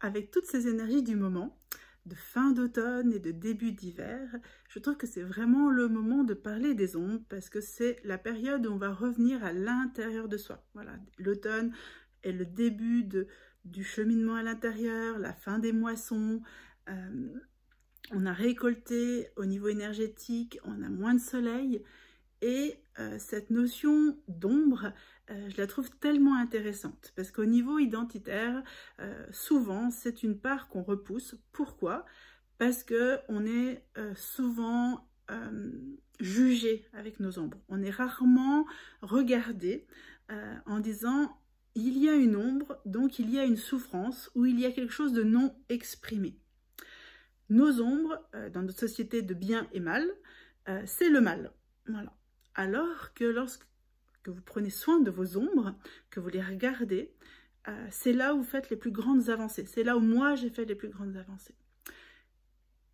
avec toutes ces énergies du moment, de fin d'automne et de début d'hiver, je trouve que c'est vraiment le moment de parler des ombres parce que c'est la période où on va revenir à l'intérieur de soi. Voilà, l'automne est le début du cheminement à l'intérieur, la fin des moissons. On a récolté au niveau énergétique, on a moins de soleil et cette notion d'ombre, je la trouve tellement intéressante parce qu'au niveau identitaire, souvent c'est une part qu'on repousse. Pourquoi? Parce qu'on est souvent jugé avec nos ombres. On est rarement regardé en disant il y a une ombre, donc il y a une souffrance ou il y a quelque chose de non exprimé. Nos ombres, dans notre société de bien et mal, c'est le mal. Voilà. Alors que lorsque vous prenez soin de vos ombres, que vous les regardez, c'est là où vous faites les plus grandes avancées. C'est là où moi j'ai fait les plus grandes avancées.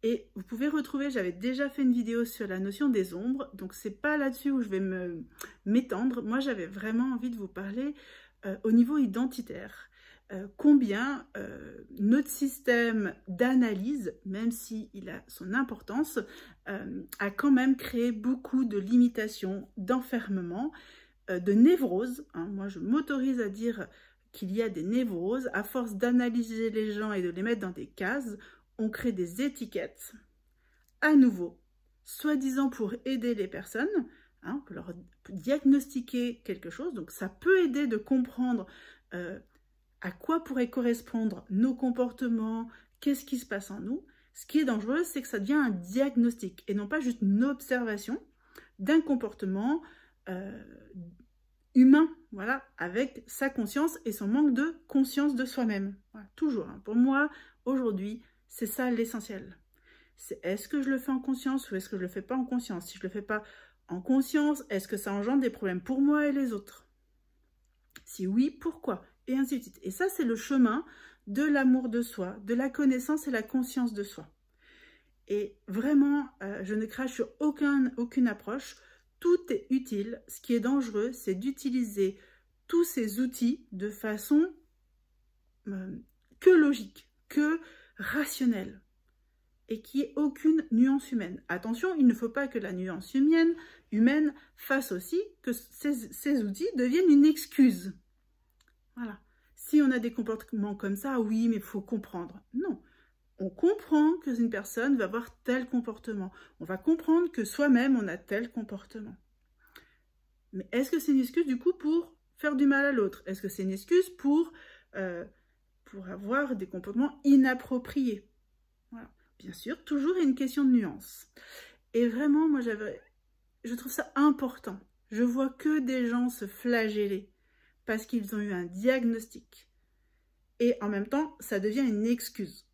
Et vous pouvez retrouver, j'avais déjà fait une vidéo sur la notion des ombres, donc c'est pas là-dessus où je vais m'étendre. Moi j'avais vraiment envie de vous parler au niveau identitaire. Combien notre système d'analyse, même s'il a son importance, a quand même créé beaucoup de limitations, d'enfermement, de névroses. Hein. Moi, je m'autorise à dire qu'il y a des névroses. À force d'analyser les gens et de les mettre dans des cases, on crée des étiquettes, à nouveau, soi-disant pour aider les personnes, hein, pour leur diagnostiquer quelque chose. Donc, ça peut aider de comprendre à quoi pourraient correspondre nos comportements, qu'est-ce qui se passe en nous. Ce qui est dangereux, c'est que ça devient un diagnostic et non pas juste une observation d'un comportement humain, voilà, avec sa conscience et son manque de conscience de soi-même. Voilà, toujours, hein. Pour moi, aujourd'hui, c'est ça l'essentiel. C'est est-ce que je le fais en conscience ou est-ce que je le fais pas en conscience? Si je le fais pas en conscience, est-ce que ça engendre des problèmes pour moi et les autres? Si oui, pourquoi? Et ainsi de suite. Et ça, c'est le chemin de l'amour de soi, de la connaissance et la conscience de soi. Et vraiment, je ne crache sur aucune approche. Tout est utile. Ce qui est dangereux, c'est d'utiliser tous ces outils de façon que logique, que rationnelle, et qui ait aucune nuance humaine. Attention, il ne faut pas que la nuance humaine fasse aussi que ces outils deviennent une excuse. Voilà. Si on a des comportements comme ça, oui, mais il faut comprendre. Non. On comprend qu'une personne va avoir tel comportement. On va comprendre que soi-même, on a tel comportement. Mais est-ce que c'est une excuse, du coup, pour faire du mal à l'autre? Est-ce que c'est une excuse pour avoir des comportements inappropriés? Voilà. Bien sûr, toujours une question de nuance. Et vraiment, moi, je trouve ça important. Je vois que des gens se flageller parce qu'ils ont eu un diagnostic. Et en même temps, ça devient une excuse.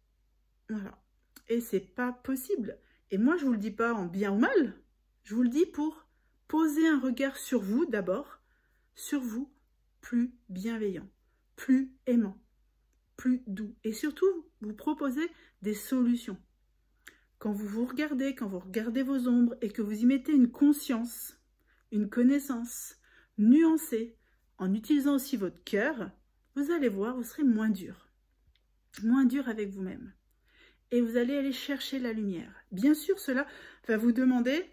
Voilà. Et c'est pas possible. Et moi, je vous le dis pas en bien ou mal. Je vous le dis pour poser un regard sur vous d'abord. Sur vous, plus bienveillant, plus aimant, plus doux. Et surtout, vous proposer des solutions. Quand vous regardez vos ombres et que vous y mettez une conscience, une connaissance nuancée, en utilisant aussi votre cœur, vous allez voir, vous serez moins dur avec vous-même. Et vous allez aller chercher la lumière. Bien sûr, cela va vous demander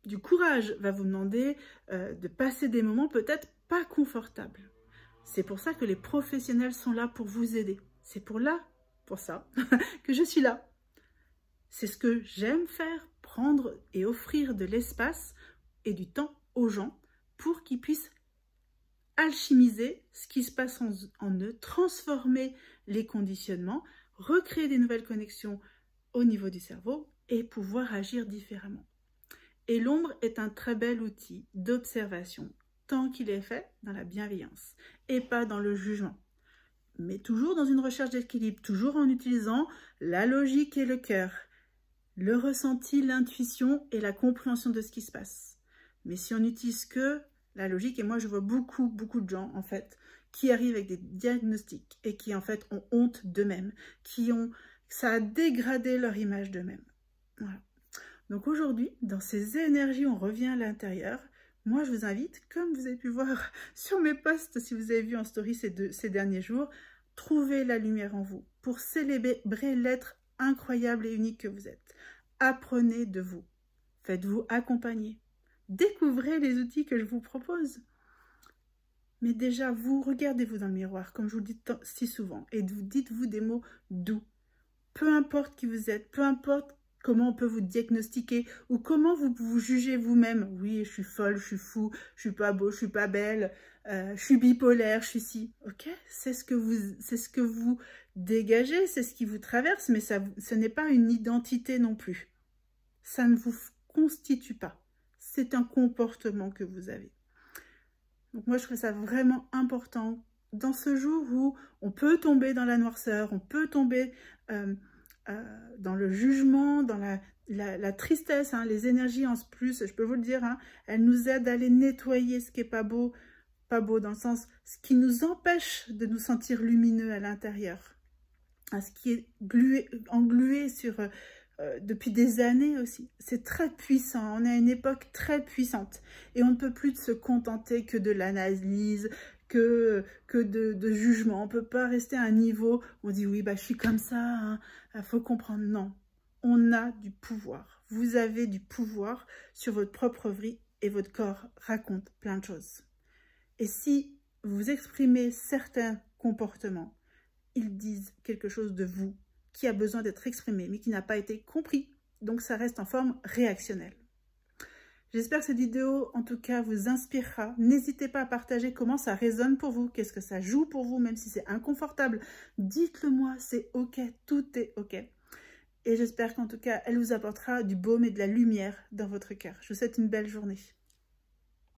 du courage, va vous demander de passer des moments peut-être pas confortables. C'est pour ça que les professionnels sont là pour vous aider. C'est pour ça que je suis là. C'est ce que j'aime faire, prendre et offrir de l'espace et du temps aux gens pour qu'ils puissent alchimiser ce qui se passe en eux, transformer les conditionnements, recréer des nouvelles connexions au niveau du cerveau et pouvoir agir différemment. Et l'ombre est un très bel outil d'observation, tant qu'il est fait dans la bienveillance et pas dans le jugement. Mais toujours dans une recherche d'équilibre, toujours en utilisant la logique et le cœur, le ressenti, l'intuition et la compréhension de ce qui se passe. Mais si on n'utilise que la logique, et moi je vois beaucoup de gens en fait qui arrivent avec des diagnostics et qui en fait ont honte d'eux-mêmes, ça a dégradé leur image d'eux-mêmes. Voilà. Donc aujourd'hui, dans ces énergies, on revient à l'intérieur. Moi, je vous invite, comme vous avez pu voir sur mes posts, si vous avez vu en story ces derniers jours, Trouvez la lumière en vous pour célébrer l'être incroyable et unique que vous êtes. Apprenez de vous. Faites-vous accompagner. Découvrez les outils que je vous propose. Mais déjà, vous, regardez-vous dans le miroir, comme je vous le dis si souvent, et dites-vous des mots doux. Peu importe qui vous êtes, peu importe comment on peut vous diagnostiquer ou comment vous vous jugez vous-même. Oui, je suis folle, je suis fou, je suis pas beau, je suis pas belle, je suis bipolaire, je suis ci. Ok, c'est ce que vous dégagez, c'est ce qui vous traverse, mais ce n'est pas une identité non plus. Ça ne vous constitue pas. C'est un comportement que vous avez. Donc moi, je trouve ça vraiment important dans ce jour où on peut tomber dans la noirceur, on peut tomber dans le jugement, dans la tristesse, hein, les énergies en plus, je peux vous le dire, hein, elles nous aident à aller nettoyer ce qui n'est pas beau dans le sens, ce qui nous empêche de nous sentir lumineux à l'intérieur, hein, ce qui est englué sur... depuis des années aussi. C'est très puissant. On est à une époque très puissante. Et on ne peut plus se contenter que de l'analyse, que de jugement. On ne peut pas rester à un niveau où on dit oui, bah, je suis comme ça, hein, faut comprendre. Non, on a du pouvoir. Vous avez du pouvoir sur votre propre vie et votre corps raconte plein de choses. Et si vous exprimez certains comportements, ils disent quelque chose de vous qui a besoin d'être exprimé, mais qui n'a pas été compris. Donc, ça reste en forme réactionnelle. J'espère que cette vidéo, en tout cas, vous inspirera. N'hésitez pas à partager comment ça résonne pour vous, qu'est-ce que ça joue pour vous, même si c'est inconfortable. Dites-le moi, c'est OK, tout est OK. Et j'espère qu'en tout cas, elle vous apportera du baume et de la lumière dans votre cœur. Je vous souhaite une belle journée.